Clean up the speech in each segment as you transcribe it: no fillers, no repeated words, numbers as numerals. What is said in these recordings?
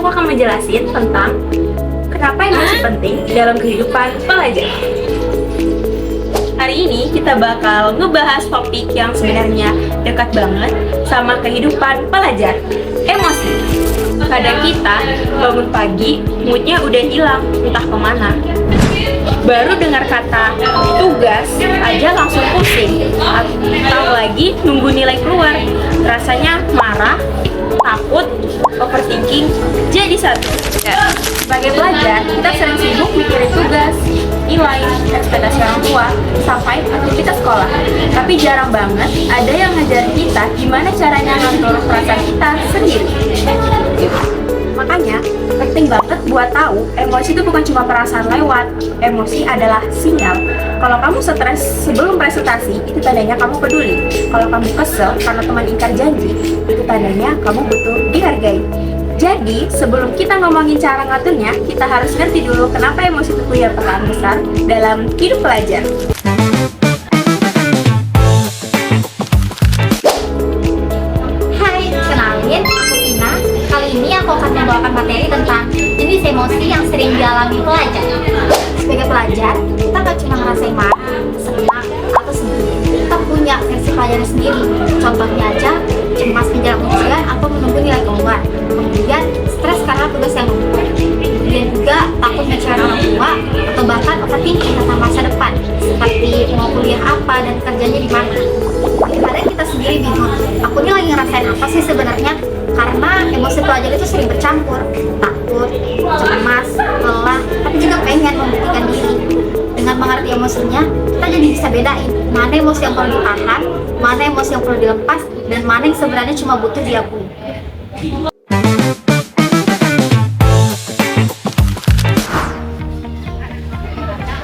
aku akan menjelasin tentang kenapa emosi penting dalam kehidupan pelajar. Hari ini kita bakal ngebahas topik yang sebenarnya dekat banget sama kehidupan pelajar, emosi. Kadang kita bangun pagi, moodnya udah hilang, entah kemana. Baru dengar kata tugas aja langsung pusing. Atau lagi nunggu nilai keluar, rasanya marah, takut, overthinking, jadi satu. Sebagai pelajar, kita sering sibuk mikirin tugas, nilai, ekspektasi orang tua, sampai aktivitas sekolah. Tapi jarang banget ada yang ngajarin kita gimana caranya ngatur perasaan kita sendiri. Makanya, penting banget buat tahu emosi itu bukan cuma perasaan lewat. Emosi adalah sinyal. Kalau kamu stres sebelum presentasi, itu tandanya kamu peduli. Kalau kamu kesel karena teman ingkar janji, itu tandanya kamu butuh dihargai. Jadi, sebelum kita ngomongin cara ngaturnya, kita harus ngerti dulu kenapa emosi itu punya peran besar dalam hidup pelajar. Hai, kenalin, aku Tina. Kali ini aku akan membawakan materi tentang jenis emosi yang sering dialami pelajar. Sebagai pelajar, kita nggak cuma ngerasain marah, senang, atau sedih. Kita punya versi pelajaran sendiri. Contohnya aja, cemas menjelang ujian atau menunggu nilai keluar. Kemudian stres karena tugas yang numpuk. Kemudian juga takut ngecewain orang tua atau bahkan overthinking tentang masa depan, seperti mau kuliah apa dan kerjanya di mana. Kadang kita sendiri bingung, aku ini lagi ngerasain apa sih sebenarnya? Karena emosi pelajar itu sering bercampur, takut, cemas, lelah, tapi juga pengen membuktikan diri. Dengan mengerti emosinya, kita jadi bisa bedain mana emosi yang perlu ditahan, mana emosi yang perlu dilepas, dan mana yang sebenarnya cuma butuh diakui.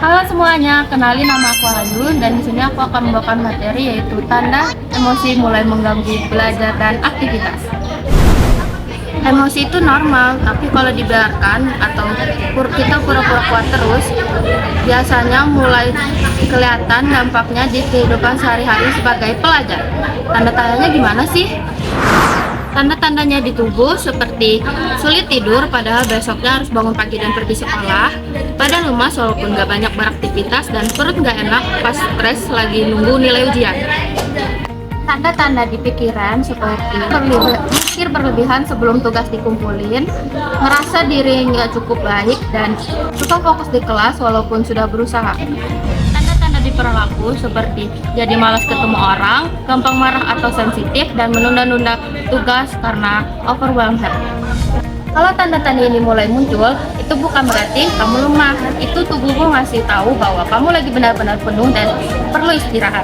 Halo semuanya, kenalin nama aku Ayu dan di sini aku akan membawakan materi yaitu tanda emosi mulai mengganggu belajar dan aktivitas. Emosi itu normal, tapi kalau dibiarkan atau kita pura-pura kuat terus, biasanya mulai kelihatan dampaknya di kehidupan sehari-hari sebagai pelajar. Tanda-tandanya gimana sih? Tanda-tandanya di tubuh seperti sulit tidur padahal besoknya harus bangun pagi dan pergi sekolah, badan lemas walaupun gak banyak beraktivitas, dan perut gak enak pas stres lagi nunggu nilai ujian. Tanda-tanda di pikiran seperti mikir berlebihan sebelum tugas dikumpulin, ngerasa diri nggak cukup baik, dan susah fokus di kelas walaupun sudah berusaha. Tanda-tanda di perilaku seperti jadi malas ketemu orang, gampang marah atau sensitif, dan menunda-nunda tugas karena overwhelmed. Kalau tanda-tanda ini mulai muncul, itu bukan berarti kamu lemah. Itu tubuhmu ngasih tahu bahwa kamu lagi benar-benar penuh dan perlu istirahat.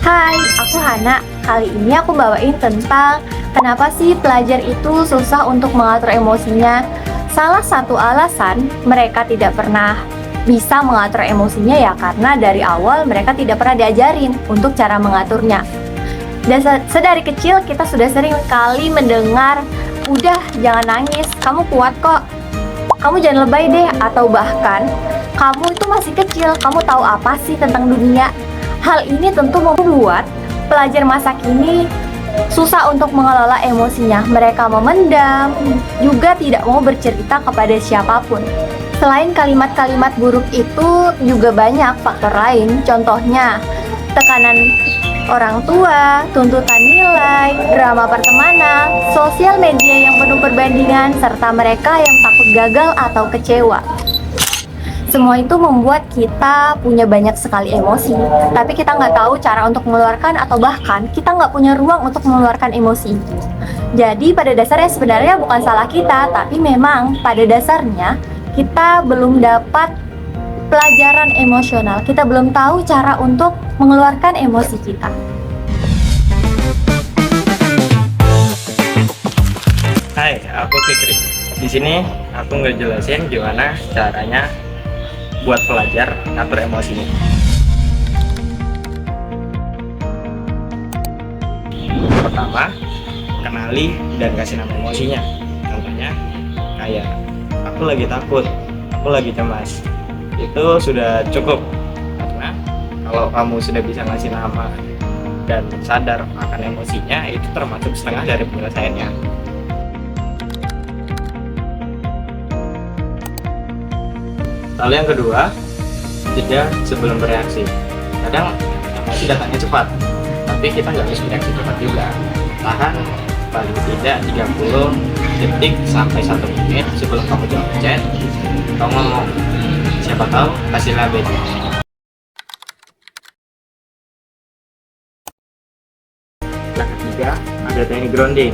Hai, aku Hana. Kali ini aku bawain tentang kenapa sih pelajar itu susah untuk mengatur emosinya. Salah satu alasan mereka tidak pernah bisa mengatur emosinya ya karena dari awal mereka tidak pernah diajarin untuk cara mengaturnya. Dan sedari kecil kita sudah sering kali mendengar, udah jangan nangis, kamu kuat kok, kamu jangan lebay deh, atau bahkan kamu itu masih kecil, kamu tahu apa sih tentang dunia. Hal ini tentu membuat pelajar masa kini susah untuk mengelola emosinya. Mereka memendam, juga tidak mau bercerita kepada siapapun. Selain kalimat-kalimat buruk itu juga banyak faktor lain. Contohnya, tekanan orang tua, tuntutan nilai, drama pertemanan, sosial media yang penuh perbandingan, serta mereka yang takut gagal atau kecewa. Semua itu membuat kita punya banyak sekali emosi, tapi kita nggak tahu cara untuk mengeluarkan atau bahkan kita nggak punya ruang untuk mengeluarkan emosi. Jadi pada dasarnya sebenarnya bukan salah kita, tapi memang pada dasarnya kita belum dapat pelajaran emosional. Kita belum tahu cara untuk mengeluarkan emosi kita. Hai, aku Fikri. Di sini aku ngejelasin gimana caranya buat pelajar ngatur emosinya. Pertama, kenali dan kasih nama emosinya. Contohnya kayak aku lagi takut, aku lagi cemas. Itu sudah cukup, karena kalau kamu sudah bisa ngasih nama dan sadar akan emosinya itu termasuk setengah dari penyelesaiannya. Lalu yang kedua, jeda sebelum bereaksi. Kadang emosi datangnya cepat, tapi kita nggak harus bereaksi cepat juga. Tahan paling tidak 30 detik sampai 1 menit sebelum kamu jawab chat atau ngomong. Siapa tahu hasilnya beda. Yang ketiga, ada teknik grounding.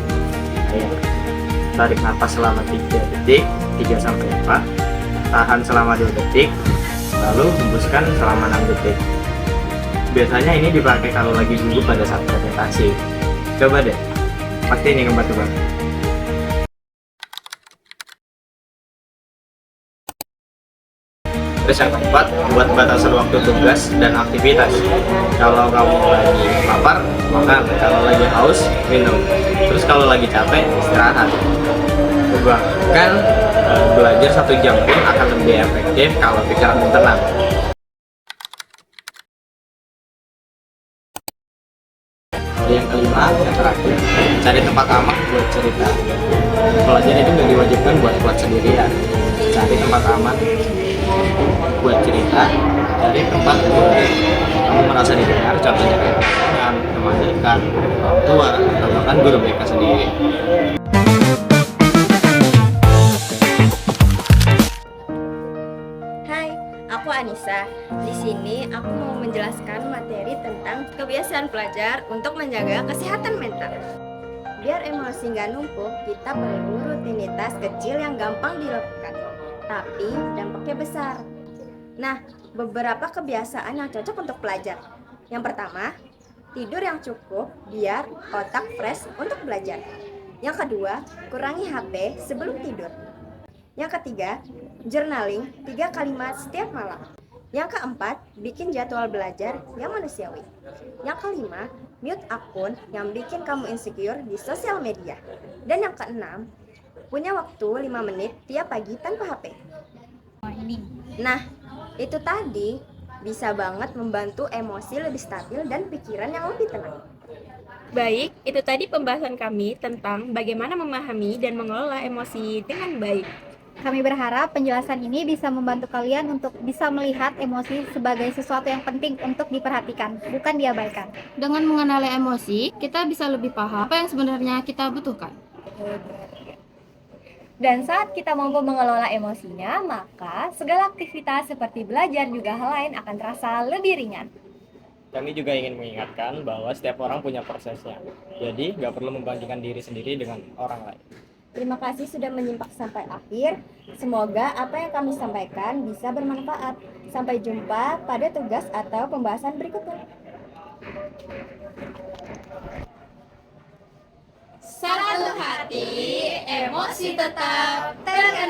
Kayak tarik nafas selama 3 detik, 3 sampai 4, tahan selama 2 detik, lalu hembuskan selama 6 detik. Biasanya ini dipakai kalau lagi gugup pada saat presentasi. Coba deh, pasti ini ngebantu banget. Terus yang keempat, buat batasan waktu tugas dan aktivitas. Kalau kamu lagi lapar, makan. Kalau lagi haus, minum. Terus kalau lagi capek, istirahat. Bahkan belajar 1 jam pun akan lebih efektif kalau pikiran tenang. Yang kelima, yang terakhir, cari tempat aman buat cerita. Pelajar itu nggak diwajibkan buat kuat sendirian. Cari tempat aman buat cerita, cari tempat buat kamu merasa didengar, contohnya kayak teman dekat, orang tua, atau bahkan guru BK sendiri. Hai, aku Anissa. Di sini aku mau menjelaskan materi tentang kebiasaan pelajar untuk menjaga kesehatan mental. Biar emosi nggak numpuk, kita perlu rutinitas kecil yang gampang dilakukan, tapi dampaknya besar. Nah, beberapa kebiasaan yang cocok untuk pelajar. Yang pertama, tidur yang cukup biar otak fresh untuk belajar. Yang kedua, kurangi HP sebelum tidur. Yang ketiga, journaling 3 kalimat setiap malam. Yang keempat, bikin jadwal belajar yang manusiawi. Yang kelima, mute akun yang bikin kamu insecure di sosial media. Dan yang keenam, punya waktu 5 menit tiap pagi tanpa HP. Nah, itu tadi bisa banget membantu emosi lebih stabil dan pikiran yang lebih tenang. Baik, itu tadi pembahasan kami tentang bagaimana memahami dan mengelola emosi dengan baik. Kami berharap penjelasan ini bisa membantu kalian untuk bisa melihat emosi sebagai sesuatu yang penting untuk diperhatikan, bukan diabaikan. Dengan mengenali emosi, kita bisa lebih paham apa yang sebenarnya kita butuhkan. Dan saat kita mampu mengelola emosinya, maka segala aktivitas seperti belajar juga hal lain akan terasa lebih ringan. Kami juga ingin mengingatkan bahwa setiap orang punya prosesnya. Jadi, nggak perlu membandingkan diri sendiri dengan orang lain. Terima kasih sudah menyimak sampai akhir. Semoga apa yang kami sampaikan bisa bermanfaat. Sampai jumpa pada tugas atau pembahasan berikutnya. Satu hati, emosi tetap terkendali.